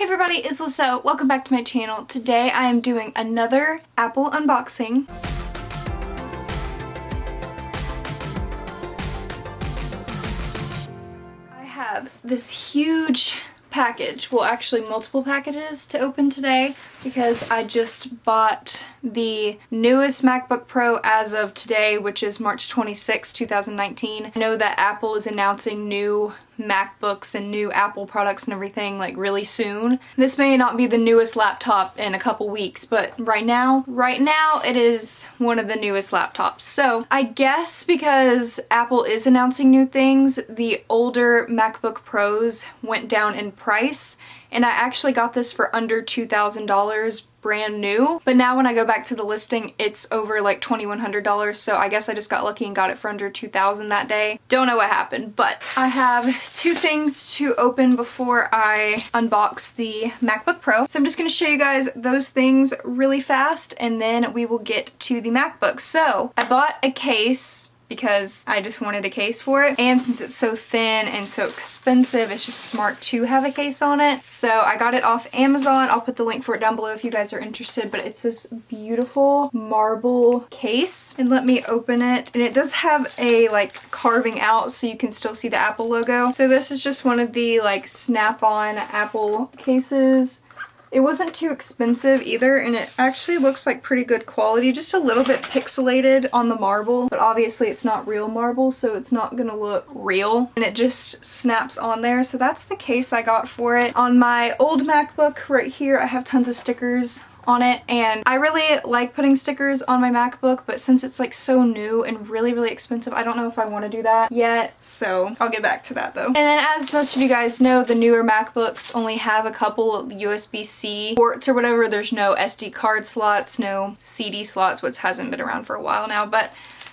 Hey everybody, it's Alyssa. Welcome back to my channel. Today I am doing another Apple unboxing. I have this huge package, well actually multiple packages to open today because I just bought the newest MacBook Pro as of today, which is March 26, 2019. I know that Apple is announcing new MacBooks and new Apple products and everything like really soon. This may not be the newest laptop in a couple weeks, but right now it is one of the newest laptops. So I guess because Apple is announcing new things, the older MacBook Pros went down in price, and I actually got this for under $2,000 brand new, but now when I go back to the listing it's over like $2,100, so I guess I just got lucky and got it for under $2,000 that day. Don't know what happened, but I have two things to open before I unbox the MacBook Pro. So I'm just gonna show you guys those things really fast and then we will get to the MacBook. So I bought a case because I just wanted a case for it, and since it's so thin and so expensive, it's just smart to have a case on it. So I got it off Amazon. I'll put the link for it down below if you guys are interested, but it's this beautiful marble case. And let me open it. And it does have a like carving out so you can still see the Apple logo. So this is just one of the like snap-on Apple cases. It wasn't too expensive either, and it actually looks like pretty good quality, just a little bit pixelated on the marble, but obviously it's not real marble, so it's not gonna look real, and it just snaps on there. So that's the case I got for it. On my old MacBook right here, I have tons of stickers on it, and I really like putting stickers on my MacBook, but since it's like so new and really expensive, I don't know if I want to do that yet, so I'll get back to that though. And then as most of you guys know, the newer MacBooks only have a couple USB-C ports or whatever. There's no SD card slots, no CD slots, which hasn't been around for a while now, but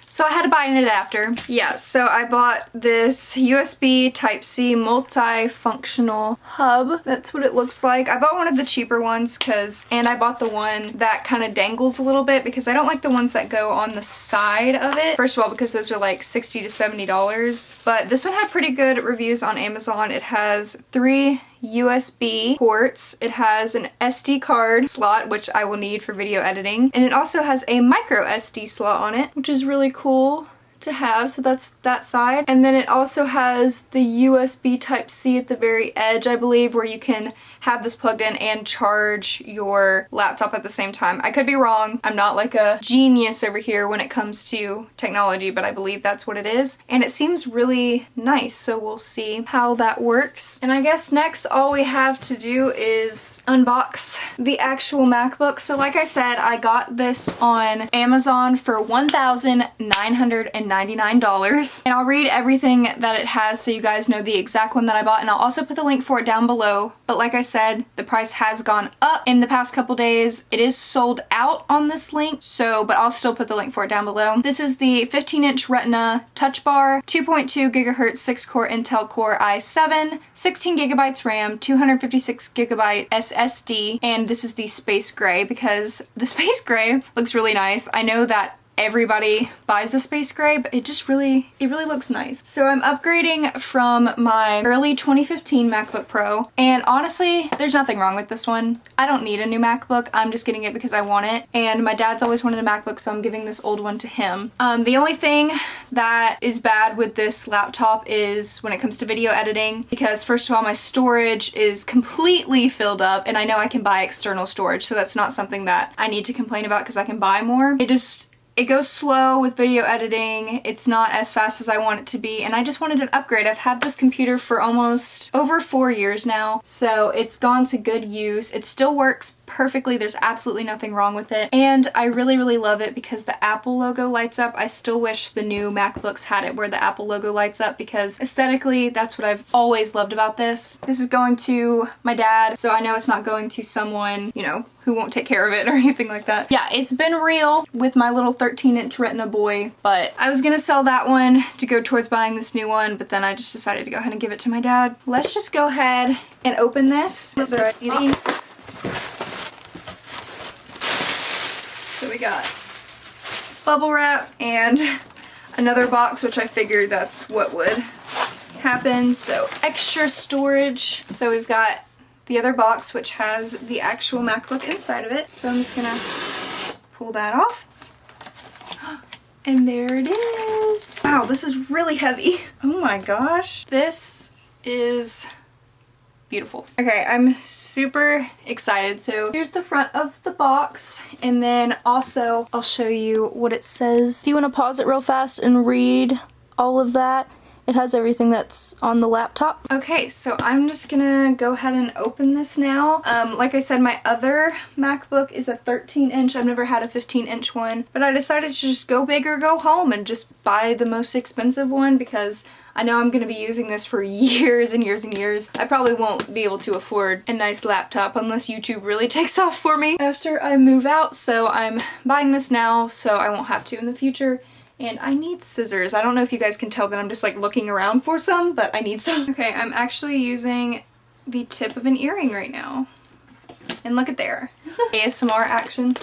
so I had to buy an adapter. Yeah, so I bought this USB Type-C multi-functional hub. That's what it looks like. I bought one of the cheaper ones and I bought the one that kind of dangles a little bit because I don't like the ones that go on the side of it. First of all, because those are like $60 to $70, but this one had pretty good reviews on Amazon. It has 3 USB ports, it has an SD card slot, which I will need for video editing, and it also has a micro SD slot on it, which is really cool to have. So that's that side. And then it also has the USB Type-C at the very edge, I believe, where you can have this plugged in and charge your laptop at the same time. I could be wrong. I'm not like a genius over here when it comes to technology, but I believe that's what it is. And it seems really nice, so we'll see how that works. And I guess next all we have to do is unbox the actual MacBook. So like I said, I got this on Amazon for $1,999. And I'll read everything that it has so you guys know the exact one that I bought, and I'll also put the link for it down below. But like I said, the price has gone up in the past couple days. It is sold out on this link, but I'll still put the link for it down below. This is the 15-inch Retina Touchbar, 2.2 gigahertz 6-core Intel Core i7, 16 gigabytes RAM, 256 gigabyte SSD, and this is the space gray because the space gray looks really nice. I know that everybody buys the space gray, but it really looks nice. So I'm upgrading from my early 2015 MacBook Pro, and honestly, there's nothing wrong with this one. I don't need a new MacBook. I'm just getting it because I want it, and my dad's always wanted a MacBook, so I'm giving this old one to him. The only thing that is bad with this laptop is when it comes to video editing, because first of all, my storage is completely filled up, and I know I can buy external storage, so that's not something that I need to complain about because I can buy more. It goes slow with video editing. It's not as fast as I want it to be, and I just wanted an upgrade. I've had this computer for almost over 4 years now, so it's gone to good use. It still works perfectly. There's absolutely nothing wrong with it, and I really love it because the Apple logo lights up. I still wish the new MacBooks had it where the Apple logo lights up because aesthetically, that's what I've always loved about this. This is going to my dad, so I know it's not going to someone, you know, who won't take care of it or anything like that. Yeah, it's been real with my little 13-inch Retina boy, but I was gonna sell that one to go towards buying this new one, but then I just decided to go ahead and give it to my dad. Let's just go ahead and open this. So we got bubble wrap and another box, which I figured that's what would happen. So extra storage. So we've got the other box, which has the actual MacBook inside of it. So I'm just gonna pull that off. And there it is. Wow, this is really heavy. Oh my gosh. This is beautiful. Okay, I'm super excited. So here's the front of the box, and then also I'll show you what it says. Do you want to pause it real fast and read all of that? It has everything that's on the laptop. Okay, so I'm just gonna go ahead and open this now. Like I said, my other MacBook is a 13-inch. I've never had a 15-inch one, but I decided to just go big or go home and just buy the most expensive one because I know I'm gonna be using this for years and years and years. I probably won't be able to afford a nice laptop unless YouTube really takes off for me after I move out, so I'm buying this now so I won't have to in the future. And I need scissors. I don't know if you guys can tell that I'm just like looking around for some, but I need some. Okay, I'm actually using the tip of an earring right now. And look at there. ASMR action.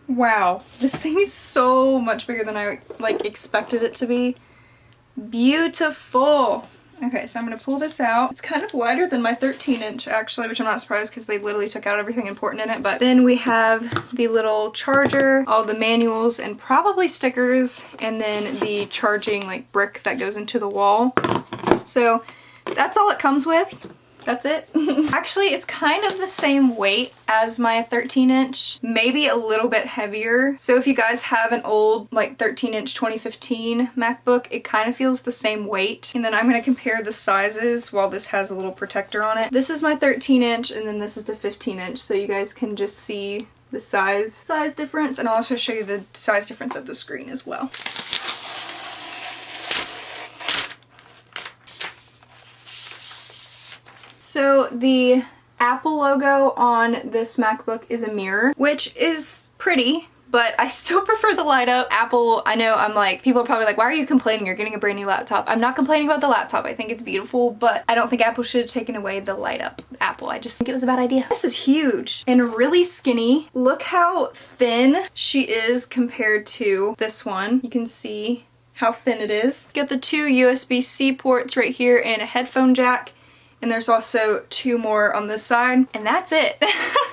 Wow, this thing is so much bigger than I like expected it to be. Beautiful. Okay, so I'm gonna pull this out. It's kind of wider than my 13-inch actually, which I'm not surprised because they literally took out everything important in it. But then we have the little charger, all the manuals, and probably stickers, and then the charging like brick that goes into the wall. So that's all it comes with. That's it. Actually, it's kind of the same weight as my 13-inch, maybe a little bit heavier. So if you guys have an old like 13-inch 2015 MacBook, it kind of feels the same weight. And then I'm gonna compare the sizes while this has a little protector on it. This is my 13-inch and then this is the 15-inch, so you guys can just see the size difference, and I'll also show you the size difference of the screen as well. So the Apple logo on this MacBook is a mirror, which is pretty, but I still prefer the light up. Apple, I know I'm like, people are probably like, why are you complaining? You're getting a brand new laptop. I'm not complaining about the laptop. I think it's beautiful, but I don't think Apple should have taken away the light up Apple. I just think it was a bad idea. This is huge and really skinny. Look how thin she is compared to this one. You can see how thin it is. Got the two USB-C ports right here and a headphone jack. And there's also two more on this side, and that's it.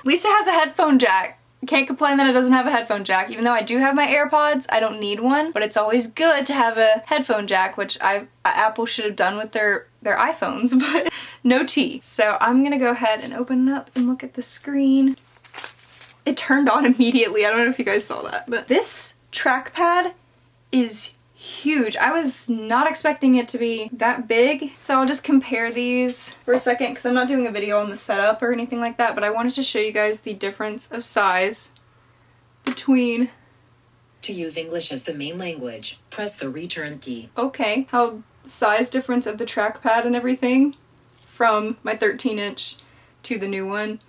Lisa has a headphone jack. Can't complain that it doesn't have a headphone jack. Even though I do have my AirPods, I don't need one, but it's always good to have a headphone jack, which Apple should have done with their iPhones, but no tea. So I'm gonna go ahead and open it up and look at the screen. It turned on immediately. I don't know if you guys saw that, but this trackpad is huge. I was not expecting it to be that big. So I'll just compare these for a second because I'm not doing a video on the setup or anything like that, but I wanted to show you guys the difference of size between... To use English as the main language, press the return key. Okay, how size difference of the trackpad and everything from my 13-inch to the new one.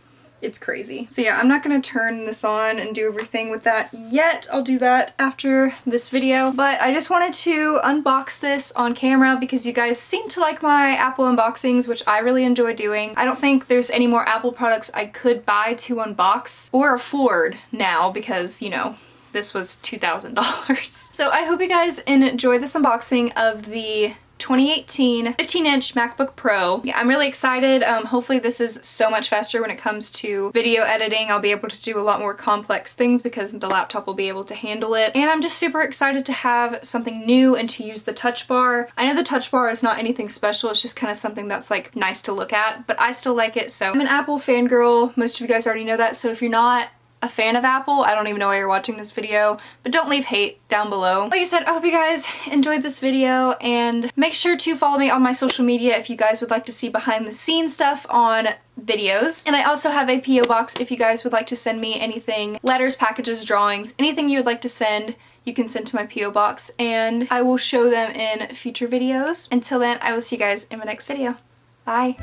It's crazy. So yeah, I'm not gonna turn this on and do everything with that yet. I'll do that after this video. But I just wanted to unbox this on camera because you guys seem to like my Apple unboxings, which I really enjoy doing. I don't think there's any more Apple products I could buy to unbox or afford now because, you know, this was $2,000. So I hope you guys enjoyed this unboxing of the 2018 15-inch MacBook Pro. Yeah, I'm really excited. Hopefully this is so much faster when it comes to video editing. I'll be able to do a lot more complex things because the laptop will be able to handle it. And I'm just super excited to have something new and to use the Touch Bar. I know the Touch Bar is not anything special, it's just kind of something that's like nice to look at, but I still like it. So I'm an Apple fangirl. Most of you guys already know that, so if you're not a fan of Apple, I don't even know why you're watching this video, but don't leave hate down below. Like I said, I hope you guys enjoyed this video, and make sure to follow me on my social media if you guys would like to see behind the scenes stuff on videos. And I also have a PO box if you guys would like to send me anything, letters, packages, drawings, anything you would like to send, you can send to my PO box and I will show them in future videos. Until then, I will see you guys in my next video. Bye!